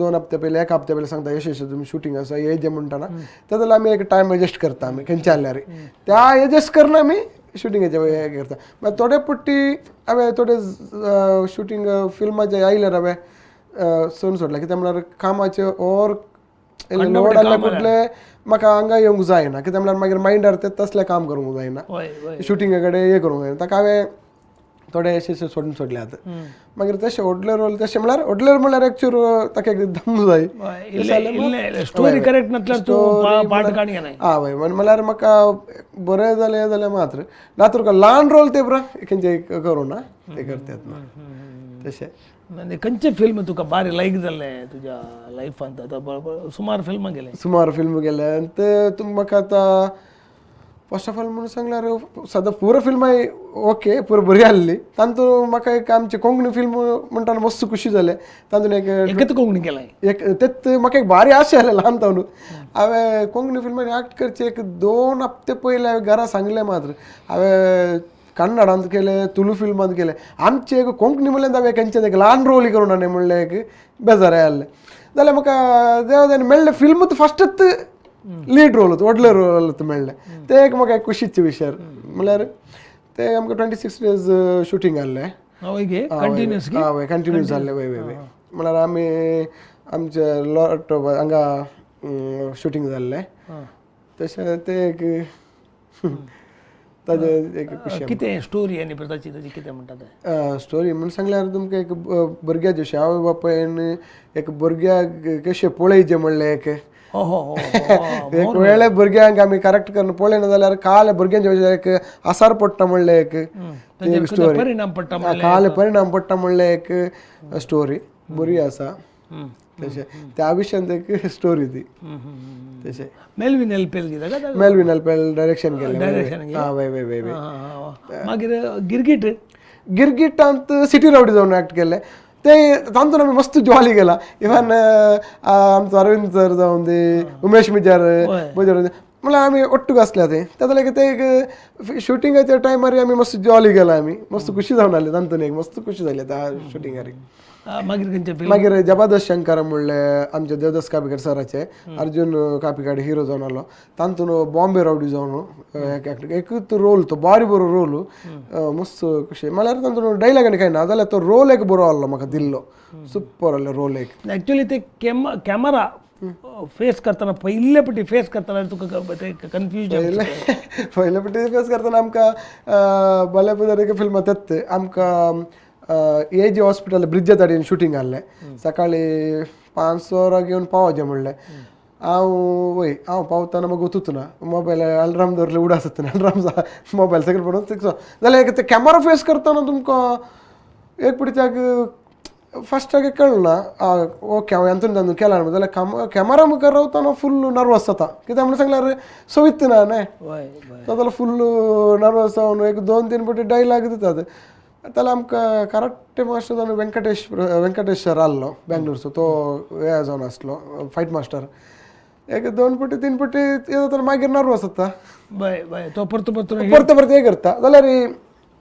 2 हप्ते पयलीं 1 हप्ते पयलीं सांगता अशें तुमी शुटींग आसा हे जे म्हणटा ना ते जाल्यार आमी एक टायम एडजस्ट करता आमी खंयचे आल्यार त्या एडजस्ट करना आमी शूटिंगाचे हे करता मागीर थोडे पुट्टी हांवें थोडे शूटिंग फिल्माचे आयल्यार हांवें सोडून सोडला कित्याक म्हळ्यार कामाचे ओर लोड आसले कुठले म्हाका हांगा येवंक जायना कित्याक म्हळ्यार मागीर मायंडार ते तसलें काम करूंक जायना शुटिंगा कडेन हे करूंक जायना ताका हांवें थोडे अशें सोडून सोडले आतां मागीर तशें व्हडले रोल तशें म्हळ्यार एक्चुअल ताका एक दम जाय स्टोरी करेक्ट नासल्यार तूं पार्ट काडया ना हय म्हळ्यार म्हाका बरें जालें जाल्यार मात्र नातर ल्हान रोल ते पुरा खंयचे करूं ना ते करतात तशें म्हणजे खंयचे फिल्म तुका बारी लायक जाल्ले तुज्या लायफांत आतां सुमार फिल्मां गेले सुमार फिल्म गेले आनी ते म्हाका आतां फर्स्ट ऑफ ऑल म्हणून सांगल्यार सद्या पुरो फिल्म ओके पुरो बरी आहली तातूंत म्हाका एक आमची कोंकणी फिल्म म्हणटाना मस्त खुशी जाले तातूंत एक कोंकणी केलाय एक तेच म्हाका एक भारी आशा आहले ल्हानपणान हांवें कोंकणी फिल्मान एक्ट करचे एक 2 हप्ते पयले हांवें घरा सांगलें मात्र हांवें कन्नडांत केले तुलू फिल्मांत केले आमचे एक कोंकणी म्हणल्यार हांवें खंयचें एक ल्हान रोल करूं ना म्हणलें एक बेजार आहलें जाल्यार म्हाका देवान मेळ्ळें फिल्मूच फस्टच लीड रोल व्हडले रोल मेळ्ळे ते एक म्हाका एक खुशीचे विशय म्हळ्यार ते आमकां 26 days शूटिंग आहलें कंटिन्यूस जाल्लें वय म्हळ्यार आमी आमचे लॉट हांगा शूटिंग जाल्लें तशें ते एक ताजे एक खुशी कितें स्टोरी आनी ताची कितें म्हणटा स्टोरी म्हणून सांगल्यार तुमकां एक भुरग्याचे अशें आवय बापायन एक भुरग्याक कशें पळयचें म्हणलें एक एक वेळे भुरग्यांक आमी करेक्ट करून पळयना जाल्यार काल भुरग्यांच्या एक आसार पडटा म्हणलें एक स्टोरी काल परिणाम पडटा म्हणलें एक स्टोरी बरी आसा तशें त्या विशयान एक स्टोरी ती तशें मेल्विन एल्पेल मेल्विन एल्पेल डायरेक्शन केलें वय वय वय मागीर गिरगिटांत सिटी रावडी जावन एक्ट केलें ते तातूंत आमी मस्त जॉली गेला इवन आमचो अरविंद सर जावन दी उमेश मिजार म्हळ्यार आमी ओट्टूक आसल्या थंय ताका ते एक शुटिंगाच्या टायमार आमी मस्त जॉली गेला आमी मस्त खुशी जावन आहली तातूंत एक मस्त खुशी जाली त्या शुटिंगार मागीर जबरदस्त शंकर म्हणलें आमचे देवदास कापेकर सराचे अर्जुन कापेकाड हिरो जावन आहलो तातूंत बॉम्बे रावडी जावन एकूच रोल तो बारी बरो रोल मस्त खुशी म्हळ्यार तातूंत डायलॉग आनी कांय ना जाल्यार तो रोल एक बरो आहलो म्हाका दिल्लो सुपर आहलो रोल एक एक्चुअली ते कॅमेरा फेस करतना पयले फावटी फेस करतना तुका कन्फ्युजन पयले फावटी फेस करतना आमकां बल्या पुजारी फिल्म तेत आमकां एजी हॉस्पिटल ब्रिजा ताडीन शूटिंग आहलें सकाळी 5 वरां घेवन पावचें म्हणलें हांव पावतना म्हाका वचूच ना मोबायल अलार्म दवरले उडासत अलार्म मोबायल सकयल पडून जाल्यार ते कॅमेरा फेस करतना तुमकां एक पिडीच्याक फस्टाक कळना ओके हांव हातून केला जाल्यार कॅमेरा मुखार रावतना फुल्ल नर्वस जाता कित्याक म्हणून सांगल्यार सोवित ना न्हय जाल्यार फुल्ल नर्वस जावन एक 2-3 फावटी डायलॉग दितात जाल्यार आमकां कराटे मास्टर जावन व्यंकटेश सर आहलो बेंगलोरचो तो हे जावन आसलो फायट मास्टर एक 2 फावटी 3 फावटी येता मागीर नर्वस जाता तो परतो परतो हे करता जाल्यार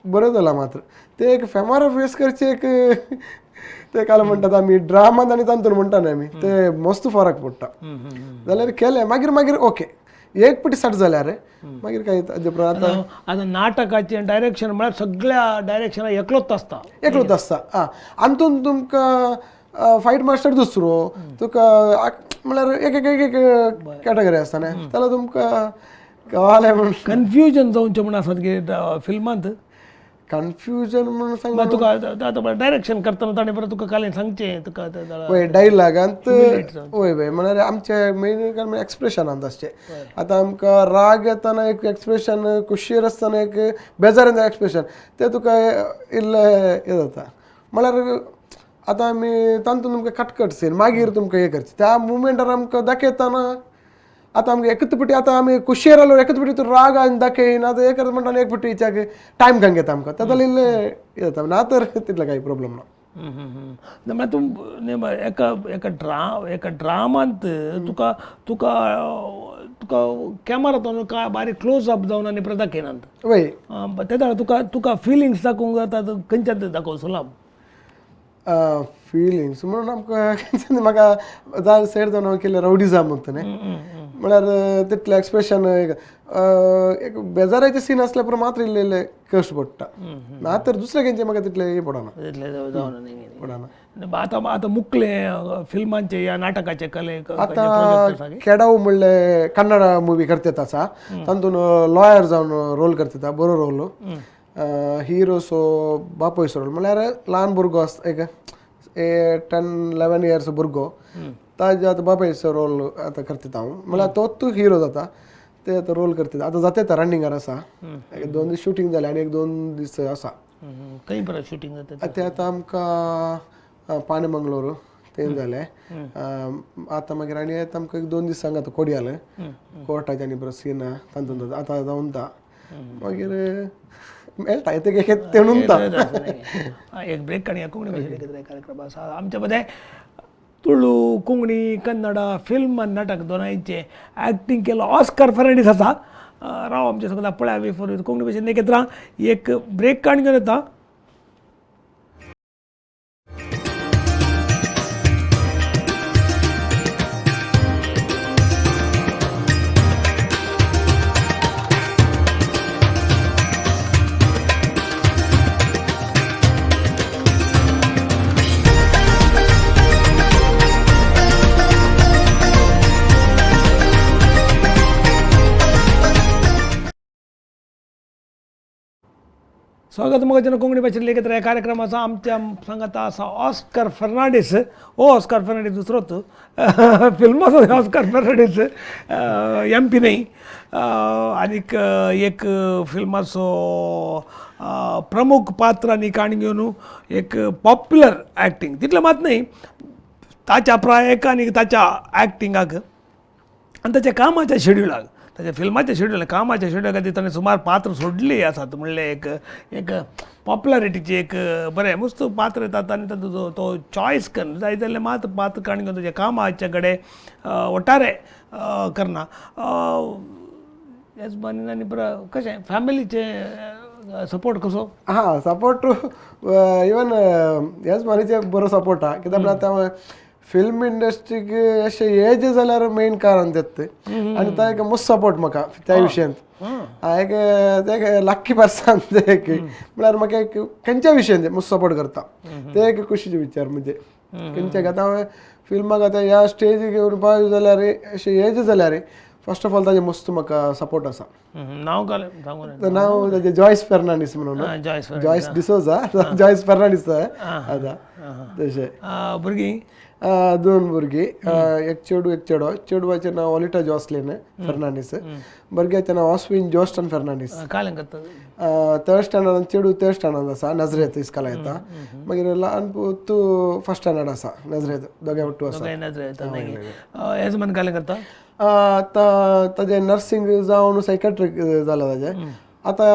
बरें जाला मात्र ते एक कॅमेरा फेस करचे एक ते काल म्हणटात आमी ड्रामांत आनी तातूंत म्हणटा न्ही आमी ते मस्त फरक पडटा जाल्यार केलें मागीर ओके एक पाटी स्टार्ट जाल्यार मागीर काय आतां नाटकाचें डायरेक्शन म्हळ्यार सगळ्या डायरेक्शनाक एकलोच आसता हातूंत तुमकां फायट मास्टर दुसरो तुका म्हळ्यार एक कॅटेगरी आसता न्ही जाल्यार तुमकां कळालें म्हणून कन्फ्युजन जावचें म्हण आसात की फिल्मांत कन्फ्युजन म्हणून सांगता तुका आतां डायरेक्शन करतना ताणें परत तुका कालें सांगचें तुका वय डायलॉगांत वय वय म्हळ्यार आमचे मेन एक्सप्रेशनांत आसचें आतां आमकां राग येताना एक एक्सप्रेशन खुशयेर आसतना एक बेजार येता एक्सप्रेशन ते तुका इल्लें हें जाता म्हळ्यार आतां आमी तातूंत तुमकां कटकट सीन मागीर तुमकां हें करचें त्या मुवमेंटार आमकां दाखयतना आतां आमकां एकच फावटी आतां आमी खुशयेर आलो एकच फावटी तूं राग आनी दाखयन आतां हें करता म्हणटा एक फावटी टायम कांय घेता आमकां ताका इल्लें हें जाता ना तर तितलें कांय प्रॉब्लम ना म्हळ्यार तूं एका ड्रामांत तुका तुका तुका कॅमेरांतून काय बारीक क्लोज अप जावन आनी परत दाखयनात वय तेदा तुका तुका फिलिंग्स दाखोवंक जाता खंयच्यात दाखोव सुलाभ फिलिंग्स म्हणून आमकां म्हाका जाय सेट जावन हांव केलें रावडिजम म्हणटा न्ही म्हळ्यार तितलें एक्सप्रेशन एक बेजाराचे सीन असल्या पुरो मात्र इल्ले कश्ट पडटा ना तर दुसऱ्या खंयचे म्हाका तितले हे पडना आता मुकले फिल्मांचे या नाटकाचे कले आता केडाव म्हणले कन्नड मुवी करतात आसा तातून लॉयर जावन रोल करता बरो रोल हिरो सो बापोयचो रोल म्हळ्यार ल्हान भुरगो आसता एक 10-11 इयर्स भुरगो ताजे आतां बापायचो रोल आतां करता हांव म्हळ्यार तोच हिरो जाता ते आतां रोल करता आतां जाता रनिंगार आसा 2 दीस शूटिंग जालें आनी 1-2 दीस आसा खंय बरें शूटिंग जाता ते आतां आमकां पाणे मंगळूर थंय जालें आतां मागीर आनी येता आमकां 1-2 दीस सांग आतां कोडयाल कोर्टाचे आनी बरो सीन तातूंत आतां जावनता मागीर मेळटा ते म्हणटा एक ब्रेक काडया कोंकणी भाशेन कार्यक्रम आसा आमच्या मध्ये तुळू कोंकणी कन्नड फिल्म आनी नाटक दोनांयचे ॲक्टिंग केलो ऑस्कर फर्नांडीस आसा राव आमचे सगळ्या पळया बिफोर कोंकणी भाशेन नेकेत्रा एक ब्रेक काडून घेवन येता स्वागत मग कोंकणी भाशेन लेखित कार्यक्रमाचा आमच्या सांगात असा ऑस्कर फर्नांडीस ऑस्कर फर्नांडीस दुसरोच फिल्माचो ऑस्कर फर्नांडीस MP नाही आनीक एक फिल्माचो प्रमुख पात्र आनी काणी घेवन एक पॉप्युलर ॲक्टिंग तितलें मात नाही ताच्या प्रायेक आनी ताच्या ॲक्टिंगाक आनी ताच्या कामाच्या शेड्युलाक ताच्या फिल्माच्या शेड्यूल कामाच्या शेड्यूल खातीर ताणें सुमार पात्र सोडली आसात म्हणलें एक पॉप्युलरिटीची एक बरें मस्त पात्र येतात आनी तातूंत तो चॉयस करना जाय जाल्यार मात पात्र काणी घेवन ताच्या कामाचे कडेन ओटारे करना ह्याच बानीन आनी बरं कशें फॅमिलीचे सपोर्ट कसो सपोर्ट इवन ह्याच बानीचे बरो सपोर्ट आहा कित्याक आतां फिल्म इंडस्ट्रीक अशें हें जें जाल्यार मेन कारण तें आनी तो एक मस्त सपोर्ट म्हाका त्या विशयांत एक लक्की पर्सन एक म्हळ्यार म्हाका एक खंयच्या विशयांत मस्त सपोर्ट करता ते एक खुशीचे विचार म्हणजे खंयच्याक आतां हांवें फिल्माक आतां ह्या स्टेजीक घेवन पावय जाल्यार अशें हें जें जाल्यार फर्स्ट ऑफ ऑल ताजें मस्त म्हाका सपोर्ट आसा नांव ताजें जॉयस फेर्नांडीस म्हणून जॉयस डिसोजा जॉयस फेर्नांडीस आतां तशें भुरगीं 2 भुरगीं एक चेडू एक चेडो चेडवाचें नांव ऑलिटा जॉस्लिन फेर्नांडीस भुरग्याचें नांव ऑस्विन जॉस्टन फेर्नांडीस थर्ड स्टँडर्डान चेडू थर्ड स्टँडर्डान आसा नजरेत इस्काला येता मागीर ल्हान तूं फर्स्ट स्टँडर्ड आसा नजरेत दोगांय वट्टू आसा आतां ताजें नर्सींग जावन सायकॅट्रीक जालां ताजें आतां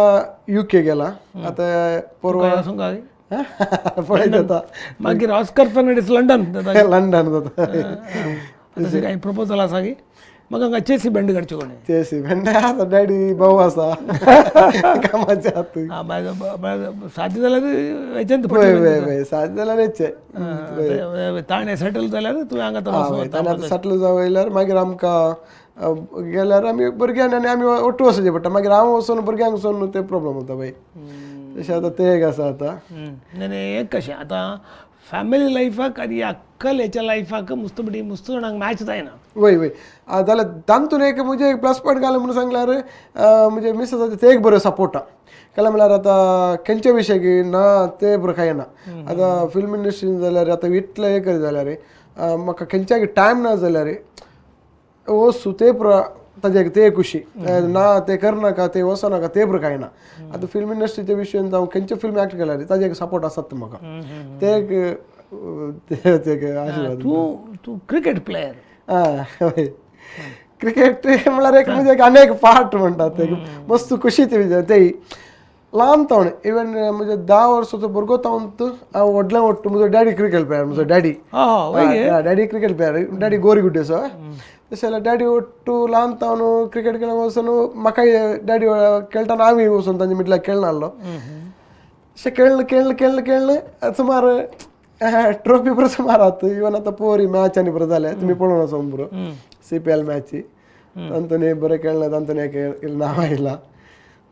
UK गेला आतां परवा पळयता मागीर ऑस्कर फर्नांडीस लंडन जाता तशें कांय प्रपोजल आसा की म्हाका हांगा चेसी बँड काडचे कोणी चेसी बँड आसा डॅडी भाऊ आसा कामाचे सादी जाल्यार हेच्यान सादी जाल्यार हेचे ताणें सेटल जाल्यार तुवें हांगा ताणें सेटल जावयल्यार मागीर आमकां गेल्यार आमी भुरग्यांनी आनी आमी ओटू वचचें पडटा मागीर हांव वचून भुरग्यांक वचून ते प्रॉब्लेम जाता पळय तशें आतां ते एक आसा आतां एक कशें आतां फॅमिली लायफाक आनी अक्कल हेच्या लायफाक मुस्त जाणांक मॅच जायना वय जाल्यार तातूंत एक म्हणजे प्लस पॉयंट घालें म्हणून सांगल्यार म्हणजे मिसेसाचें ते एक बरो सपोर्ट आहा केला म्हळ्यार आतां खंयचे विशय की ना ते बरो काय ना आतां फिल्म इंडस्ट्रीन जाल्यार आतां इतलें हें करी जाल्यार म्हाका खंयच्याक टायम ना जाल्यार वचूं ते ताजे ते खुशी ना ते करनाका ते वचनाका ते बरं काय ना आतां फिल्म इंडस्ट्रीच्या विशयान जावं खंयचे फिल्म एक्ट केल्यार ताजे एक सपोर्ट आसात म्हाका ते एक आशिर्वाद तूं क्रिकेट प्लेयर क्रिकेट म्हळ्यार एक म्हणजे अनेक पार्ट म्हणटात मस्त खुशीचे ते ल्हान तावन इवन म्हणजे 10 वर्साचो भुरगो तावंत हांव व्हडल्यान व्हडटो म्हजो डॅडी क्रिकेट प्लेयर म्हजो डॅडी क्रिकेट प्लेयर डॅडी गोरीगुड्डेचो तशें जाल्यार डॅडी वट्टू ल्हान तावन क्रिकेट खेळूंक वचून म्हाकाय डॅडी खेळटाना आमी वचून तांचे मिटल्यार खेळनासलो अशें खेळ्ळें सुमार ट्रॉफी बरो सुमार आहात इवन आतां पोरी मॅच आनी बरो जाले तुमी पळोवन वचून बरो CPL मॅची तांतून बरें खेळना तांतून एक नांव आयला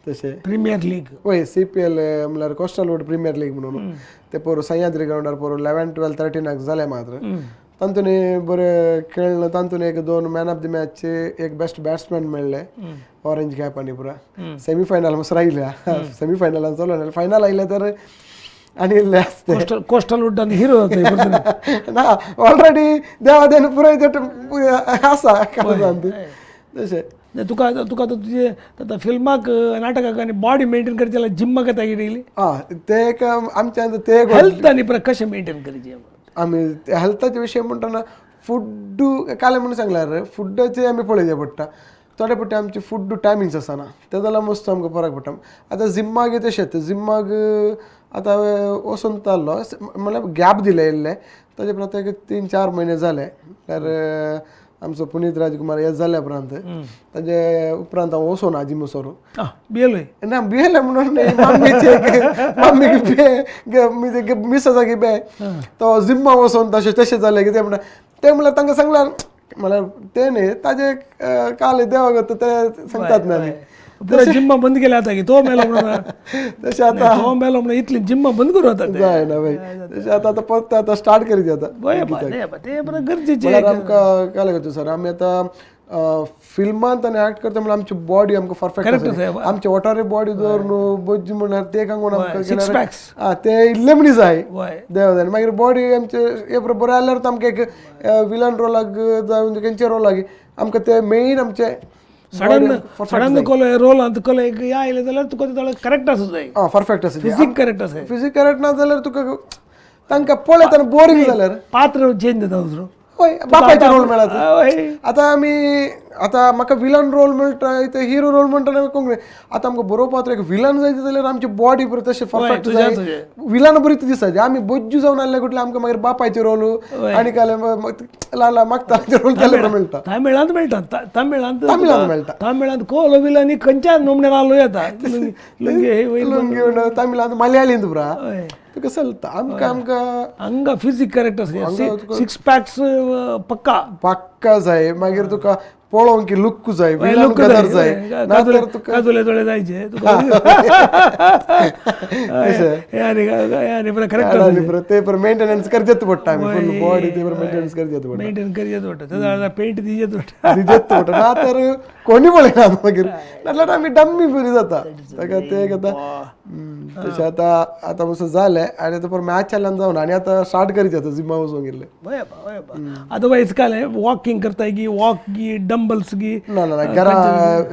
तशें प्रिमियर लीग वय CPL म्हणल्यार कोस्टल रोड प्रिमियर लीग म्हणून ते पोर सह्याद्री ग्राउंडार पोर 11, 12, 13 जाले मात्र तांतून बरे खेळना तांतून एक 2 मॅन ऑफ द मॅचचे एक बेस्ट बॅट्समॅन मेळ्ळे ऑरेंज कॅप आनी पुरा सेमीफायनल मस्त राहिल्या सेमीफायनलान चलो फायनल आयले तर आनी इल्ले आसते कोस्टल उड्डान हिरो ना ऑलरेडी देवा देन पुराय आसा तशें तुका तुका तुझे आता फिल्माक नाटकाक आनी बॉडी मेंटेन करचे जिम्माक येता डेली ते एक आमच्या ते हेल्थ आनी कशें मेंटेन करचे आमी हेल्थाचे विशय म्हणटना फूड काले म्हणून सांगल्यार फुडाचे आमी पळयचे पडटा थोडे पट्टी आमचे फूड टायमिंग्स आसना ते जाल्यार मस्त आमकां फरक पडटा आतां जिम्माक तशेंच जिम्माक आतां वचून चाललो म्हणल्यार गॅप दिले इल्ले ताजे प्रत्येक 3-4 महिने जाले तर आमचो पुनीत राजकुमार हे जाल्या उपरांत ताजे उपरांत हांव वचून जिम वचून बियलोय ना बियले म्हणून मम्मीचे मिस आसा की बे तो जिम्मा वचून तशें जालें कितें म्हणटा ते म्हणल्यार तांकां सांगल्यार म्हणल्यार ते न्ही ताजे काल देवा ते सांगतात न्ही आमी पुरा जिम्मा बंद केला आता की तो मेलो म्हणून तशें आतां तो मेलो म्हणून इतली जिम्मा बंद करू आता जायना भाई तशें आतां परत आतां स्टार्ट करीत आतां ते बरं गरजेचे आमकां काय लागता सर आमी आतां फिल्मांत आनी एक्ट करता म्हणल्यार आमची बॉडी आमकां परफेक्ट आमची ओटारी बॉडी दवर न्हू बोज्जी म्हणल्यार ते सांगून आमकां ते इल्ले मणी जाय देवा जाय मागीर बॉडी आमचे हे बरें आल्यार आमकां एक विलन रोलाक जावं खंयच्या रोलाक आमकां ते मेन आमचे सडन रोल तुका एक या आयले जाल्यार तुका ते करेक्ट आसूं जाय परफेक्ट आसा फिजीक करेक्ट आसा फिजीक करेक्ट ना जाल्यार तुका तांकां पळयतना बोरींग जाल्यार पात्र चेंज जाता दुसरो हय बापायचे रोल मेळत आतां आमी आतां म्हाका विलन रोल मेळटा ते हिरो रोल म्हणटा कोंकणी आतां आमकां बरोवपाक एक विलन जाय जाल्यार आमची बॉडी बरी तशें परफेक्ट जाय विलन बरी दिसता आमी बोज्जू जावन आसले कुठले आमकां मागीर बापायचे रोल आनी काय ल्हान ल्हान मागताचे रोल केले मेळटा तामिळांत मेळटा तामिळांत मेळटा तामिळांत कोलो विलानी खंयच्याच नोमण्यार आलो येता लुंगी तामिळांत मलयाळींत पुरा तुका चलता आमकां हांगा फिजीक करेक्ट आसा 6 पॅक्स पक्का जाय मागीर तुका पळोवंक की लुक जाय विलन कलर जाय नातर तुका काजोले थोडे जायचे ते पर मेंटेनन्स करचेच पडटा आमी फुल बॉडी ते मेंटेनन्स करचेच पडटा मेंटेन करचेच पडटा पेंट दिचेच पडटा ना तर कोणी पळयना मागीर नाल्यार आमी डम्मी बरी जाता ताका ते तशें आतां मस्त जालें आनी आतां मॅच जाल्यान जावन आनी आतां स्टार्ट करीत आतां जिमा वचूंक गेल्ले अदरवायज काय वॉकिंग करताय की वॉक की डंबल्स की ना घरा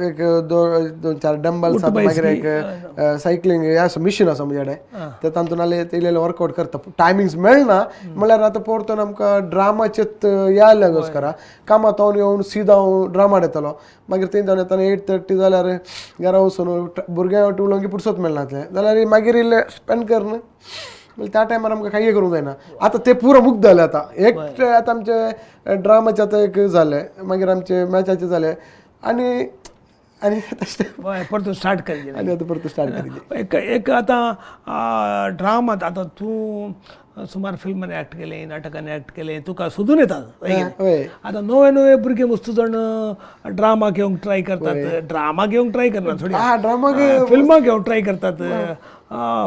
एक 2-4 डंबल्स मागीर एक सायकलिंग असं मिशीन आसा म्हजे कडेन ते तातूंत इल्लें वर्कआउट करता टायमिंग्स मेळना म्हळ्यार आतां परतून आमकां ड्रामाचेत यायल्या घोस्करा कामां येवन येवन सीदा हांव ड्रामात येतलो मागीर थंय जावन येताना 8:30 जाल्यार घरा वचून भुरग्यां उलोवंक पुरसोत मेळनातलें जाल्यार मागीर इल्लें स्पेंड करना त्या टायमार आमकां काही करूंक जायना आतां ते पुरो मुक्त जालें आतां एक आतां आमचे ड्रामाचे आतां एक जालें मागीर आमचे मॅचाचे जाले आनी परतून स्टार्ट करी आनी आतां परतून स्टार्ट करी एक आतां ड्रामात आतां तूं सुमार फिल्मांनी एक्ट केलें नाटकांनी एक्ट केलें तुका सोदून येता आतां नवे भुरगे मस्त जाण ड्रामा घेवंक ट्राय करतात ड्रामा घेवंक ट्राय करना थोडी फिल्मां घेवंक ट्राय करतात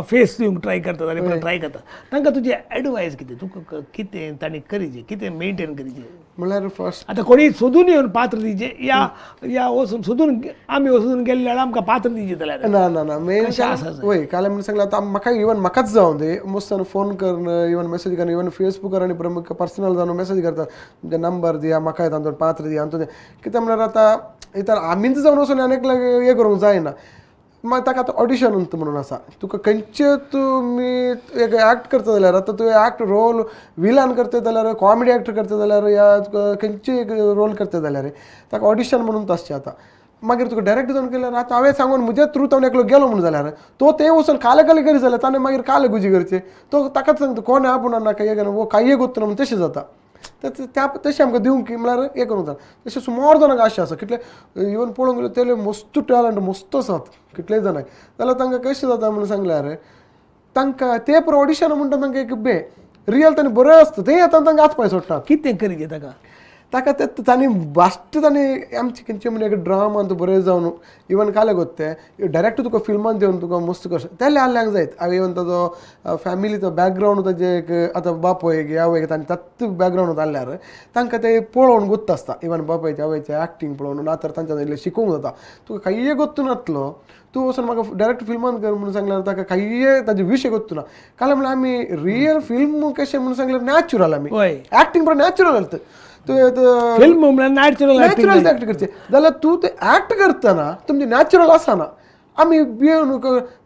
फेस दिवंक ट्राय करतात आनी परत ट्राय करतात तांकां तुजें एडवायस कितें तुका कितें तांणी करीचें कितें मेंटेन करीचें म्हळ्यार फर्स्ट आतां कोणी सोदून येवन पात्र दिचे या वचून सोदून आमी वचून गेले जाल्यार आमकां पात्र दिचे जाल्यार ना मेन वय काले म्हणून सांगला आतां म्हाका इवन म्हाकाच जावं दे मस्त फोन करून इवन मेसेज करून इवन फेसबुकार आनी म्हाका पर्सनल जावन मेसेज करतात तुमचे नंबर दिया म्हाका तांतून पात्र दिया आनी कितें म्हळ्यार आतां इतर आमीच जावन वचून आनीक हें करूंक जायना मागीर ताका आतां ऑडिशन म्हणून आसा तुका खंयचे तुमी एक एक्ट करता जाल्यार आतां तूं एक्ट रोल विलन करता जाल्यार कॉमेडी एक्टर करता जाल्यार या तुका खंयचे एक रोल करता जाल्यार ताका ऑडिशन म्हणून आसचें आतां मागीर तुका डायरेक्ट जावन केल्यार आतां हांवें सांगून म्हजे थ्रू हांव एकलो गेलो म्हणून जाल्यार तो ते वचून काले करी जाल्यार ताणें मागीर काले गुजी करचे तो ताकाच सांगता कोण आपूण ना काही वो काही गुत्त म्हणून तशें जाता तशें आमकां दिवंक म्हळ्यार हें करूंक जाय तशें सुमार जाणांक आशा आसा कितले इवन पळोवंक गेले तेले मस्त टॅलंट मस्त आसात कितलेय जाणांक जाल्यार तांकां कशें जाता म्हणून सांगल्यार तांकां ते पर ऑडिशन म्हणटा तांकां एक रियल तांणी बरें आसता तें येता तांकां आचपाय सोडटात कितें करीचें ताका ताका तांणी बाश्ट तांणी आमचे खंयचे म्हणजे ड्रामान तूं बरें जावन इवन काले गोत्ते डायरेक्ट तुका फिल्मान देवन तुका मस्त कशें तेले आल्यांक जायत हांवें इवन ताजो फॅमिलीचो बॅकग्रावंड ताजे एक आतां बापोयक आवयक तांणी ताच बॅकग्रावंड आसल्यार तांकां ते पळोवन गोत्त आसता इवन बापायचे आवयचे एक्टींग पळोवन ना तर तांच्या इल्लें शिकूंक जाता तुका कांय गोत्तू नासलो तूं वचून म्हाका डायरेक्ट फिल्मान कर म्हणून सांगल्यार ताका कांय ताजे विशय गोत्तू ना काल म्हणल्यार आमी रियल फिल्म कशें म्हणून सांगल्यार नॅचरल आमी एक्टींग बरें नॅचरल फिल्म नॅचरल ऍक्ट करचे जाल्यार तूं ते ऍक्ट करतना तुमचे नॅचरल आसना आमी भिवन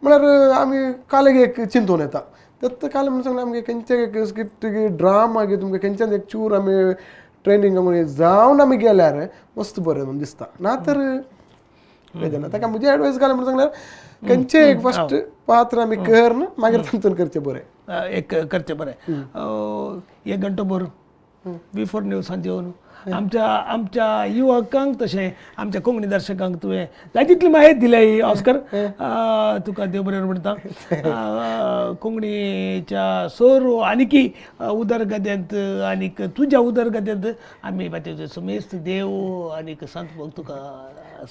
म्हळ्यार आमी कालेक एक चिंतून येता तर काल म्हणून सांगल्यार आमगे खंयचे स्क्रिप्ट ड्रामा गे तुमकां खंयच्यान एक चूर आमी ट्रेनिंग म्हणून जावन आमी गेल्यार मस्त बरें म्हणून दिसता ना तर ताका म्हजी एडवायस घाल म्हणून सांगल्यार खंयचे एक फस्ट पात्र आमी कर ना मागीर तातूंत करचें बरें एक करचें बरें 1 घंटो भर बिफोर न्यूजांत येवन आमच्या युवकांक तशें आमच्या कोंकणी दर्शकांक तुवें जाय तितली माहिती दिली ऑस्कर तुका देव बरें म्हणटा कोंकणीच्या सोर आनीकी उदरगत्यांत आनीक तुज्या उदरगत्यांत आमी बातेचो समेस्त देव आनीक सांत तुका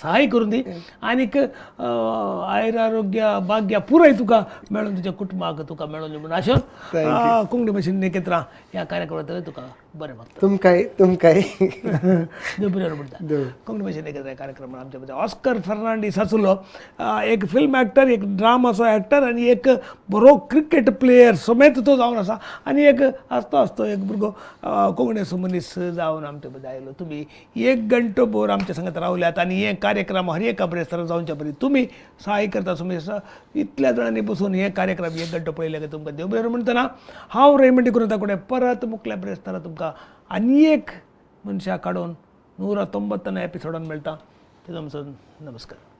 सहाय करून दी आनीक आयुरारोग्य भाग्य पुराय तुका मेळून तुज्या कुटुंबाक तुका मेळून म्हणून आशा कोंकणी भाशेन नेकेत्रा ह्या कार्यक्रमांत तुका बरें मागता तुमकांय देव बरें म्हणटा कोंकणी भाशेन नेकेत्रा कार्यक्रमांत आमच्या मध्ये ऑस्कर फर्नांडीस आसलो एक फिल्म एक्टर एक ड्रामाचो एक्टर आनी एक बरो क्रिकेट प्लेयर समेत तो जावन आसा आनी एक आसतो एक भुरगो कोंकणीचो मनीस जावन आमच्या मध्ये आयलो तुमी 1 घंटो भर आमच्या सांगात रावल्यात आनी हे कार्यक्रम हर एका बरेस्तार जावच्या पयलीं तुमी सहाय करता समेत इतल्या जाणांनी बसून हे कार्यक्रम 1 घंटो पळयले की तुमकां देव बरें म्हणटना हांव रेमंड डिकुन्हा कडेन परत मुखल्या बरेस्तारा तुमकां आनी एक मनशाक काडून 199 एपिसोडान मेळटा तेजो आमचो नमस्कार.